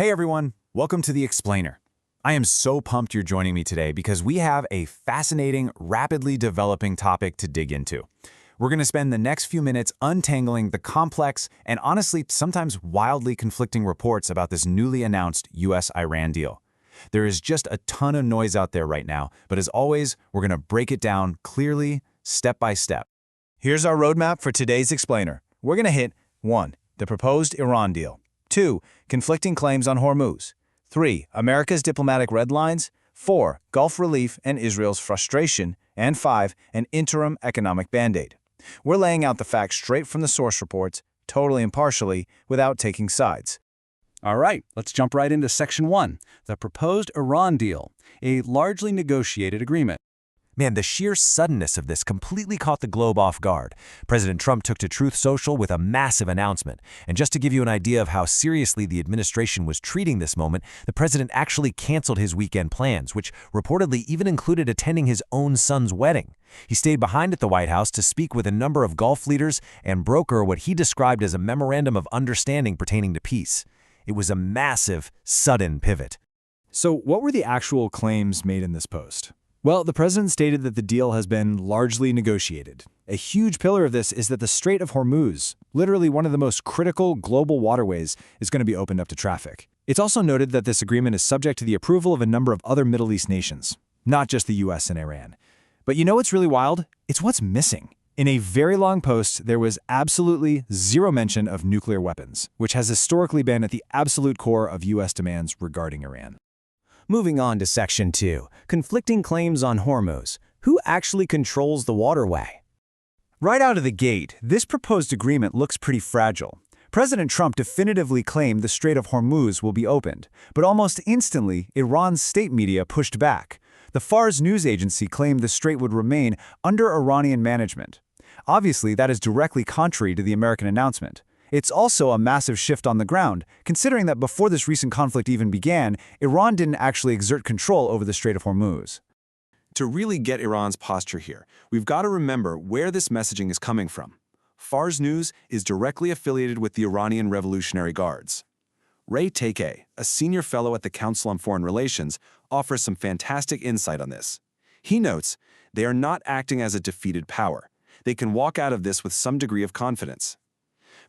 Hey everyone, welcome to The Explainer. I am so pumped you're joining me today because we have a fascinating, rapidly developing topic to dig into. We're going to spend the next few minutes untangling the complex and honestly sometimes wildly conflicting reports about this newly announced US-Iran deal. There is just a ton of noise out there right now, but as always, we're going to break it down clearly, step by step. Here's our roadmap for today's Explainer. We're going to hit 1. The proposed Iran deal. 2. Conflicting claims on Hormuz. 3. America's diplomatic red lines. 4. Gulf relief and Israel's frustration. And 5. An interim economic band-aid. We're laying out the facts straight from the source reports, totally impartially, without taking sides. All right, let's jump right into Section 1, the proposed Iran deal, a largely negotiated agreement. Man, the sheer suddenness of this completely caught the globe off guard. President Trump took to Truth Social with a massive announcement. And just to give you an idea of how seriously the administration was treating this moment, the president actually canceled his weekend plans, which reportedly even included attending his own son's wedding. He stayed behind at the White House to speak with a number of Gulf leaders and broker what he described as a memorandum of understanding pertaining to peace. It was a massive, sudden pivot. So what were the actual claims made in this post? Well, the president stated that the deal has been largely negotiated. A huge pillar of this is that the Strait of Hormuz, literally one of the most critical global waterways, is going to be opened up to traffic. It's also noted that this agreement is subject to the approval of a number of other Middle East nations, not just the US and Iran. But you know what's really wild? It's what's missing. In a very long post, there was absolutely zero mention of nuclear weapons, which has historically been at the absolute core of US demands regarding Iran. Moving on to Section 2, conflicting claims on Hormuz. Who actually controls the waterway? Right out of the gate, this proposed agreement looks pretty fragile. President Trump definitively claimed the Strait of Hormuz will be opened, but almost instantly, Iran's state media pushed back. The Fars news agency claimed the strait would remain under Iranian management. Obviously, that is directly contrary to the American announcement. It's also a massive shift on the ground, considering that before this recent conflict even began, Iran didn't actually exert control over the Strait of Hormuz. To really get Iran's posture here, we've got to remember where this messaging is coming from. Fars News is directly affiliated with the Iranian Revolutionary Guards. Ray Takei, a senior fellow at the Council on Foreign Relations, offers some fantastic insight on this. He notes, they are not acting as a defeated power. They can walk out of this with some degree of confidence.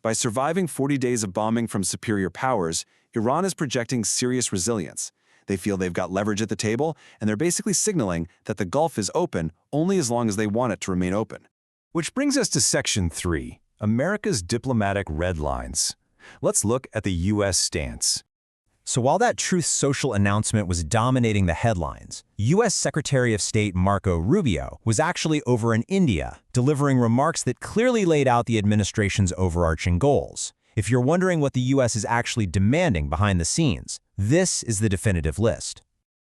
By surviving 40 days of bombing from superior powers, Iran is projecting serious resilience. They feel they've got leverage at the table, and they're basically signaling that the Gulf is open only as long as they want it to remain open. Which brings us to Section 3, America's diplomatic red lines. Let's look at the U.S. stance. So while that Truth Social announcement was dominating the headlines, U.S. Secretary of State Marco Rubio was actually over in India, delivering remarks that clearly laid out the administration's overarching goals. If you're wondering what the U.S. is actually demanding behind the scenes, this is the definitive list.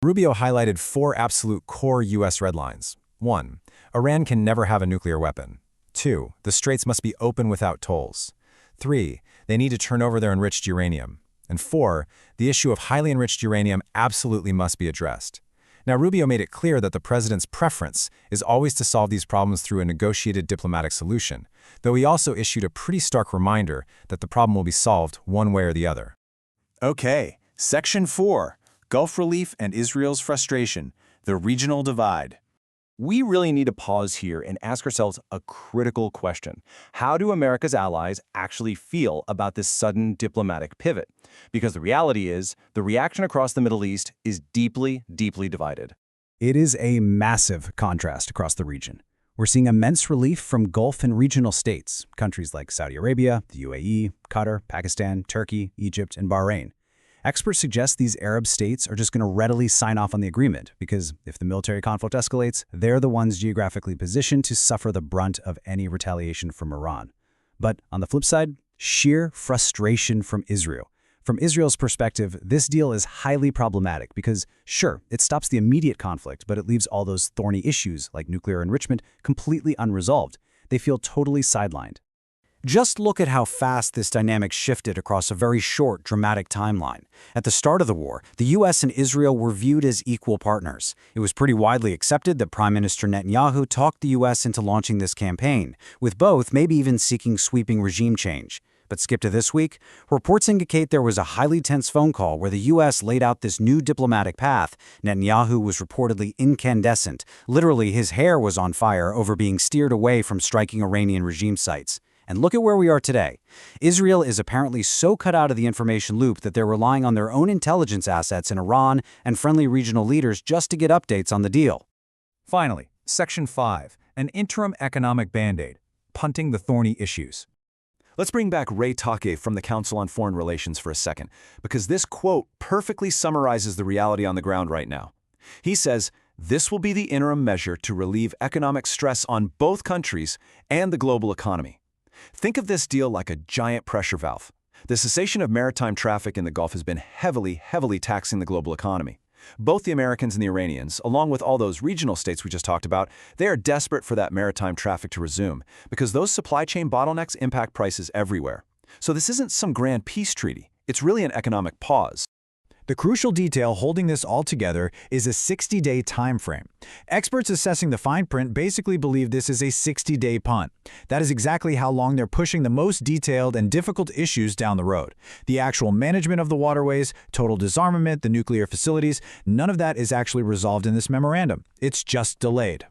Rubio highlighted 4 absolute core U.S. red lines. 1. Iran can never have a nuclear weapon. 2. The straits must be open without tolls. 3. They need to turn over their enriched uranium. And 4, the issue of highly enriched uranium absolutely must be addressed. Now, Rubio made it clear that the president's preference is always to solve these problems through a negotiated diplomatic solution, though he also issued a pretty stark reminder that the problem will be solved one way or the other. Okay, Section 4, Gulf relief and Israel's frustration, the regional divide. We really need to pause here and ask ourselves a critical question. How do America's allies actually feel about this sudden diplomatic pivot? Because the reality is, the reaction across the Middle East is deeply, deeply divided. It is a massive contrast across the region. We're seeing immense relief from Gulf and regional states, countries like Saudi Arabia, the UAE, Qatar, Pakistan, Turkey, Egypt, and Bahrain. Experts suggest these Arab states are just going to readily sign off on the agreement because if the military conflict escalates, they're the ones geographically positioned to suffer the brunt of any retaliation from Iran. But on the flip side, sheer frustration from Israel. From Israel's perspective, this deal is highly problematic because, sure, it stops the immediate conflict, but it leaves all those thorny issues like nuclear enrichment completely unresolved. They feel totally sidelined. Just look at how fast this dynamic shifted across a very short, dramatic timeline. At the start of the war, the US and Israel were viewed as equal partners. It was pretty widely accepted that Prime Minister Netanyahu talked the US into launching this campaign, with both maybe even seeking sweeping regime change. But skip to this week. Reports indicate there was a highly tense phone call where the U.S. laid out this new diplomatic path. Netanyahu was reportedly incandescent. Literally, his hair was on fire over being steered away from striking Iranian regime sites. And look at where we are today. Israel is apparently so cut out of the information loop that they're relying on their own intelligence assets in Iran and friendly regional leaders just to get updates on the deal. Finally, Section 5, an interim economic band-aid, punting the thorny issues. Let's bring back Ray Take from the Council on Foreign Relations for a second, because this quote perfectly summarizes the reality on the ground right now. He says, "This will be the interim measure to relieve economic stress on both countries and the global economy." Think of this deal like a giant pressure valve. The cessation of maritime traffic in the Gulf has been heavily taxing the global economy. Both the Americans and the Iranians, along with all those regional states we just talked about, they are desperate for that maritime traffic to resume because those supply chain bottlenecks impact prices everywhere. So this isn't some grand peace treaty. It's really an economic pause. The crucial detail holding this all together is a 60-day time frame. Experts assessing the fine print basically believe this is a 60-day punt. That is exactly how long they're pushing the most detailed and difficult issues down the road. The actual management of the waterways, total disarmament, the nuclear facilities, none of that is actually resolved in this memorandum. It's just delayed.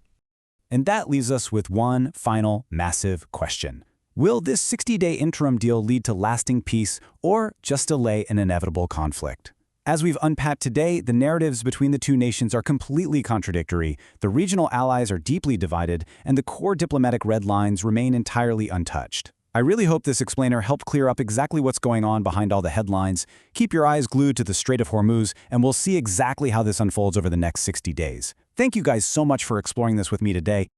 And that leaves us with one final massive question. Will this 60-day interim deal lead to lasting peace or just delay an inevitable conflict? As we've unpacked today, the narratives between the two nations are completely contradictory, the regional allies are deeply divided, and the core diplomatic red lines remain entirely untouched. I really hope this explainer helped clear up exactly what's going on behind all the headlines. Keep your eyes glued to the Strait of Hormuz, and we'll see exactly how this unfolds over the next 60 days. Thank you guys so much for exploring this with me today.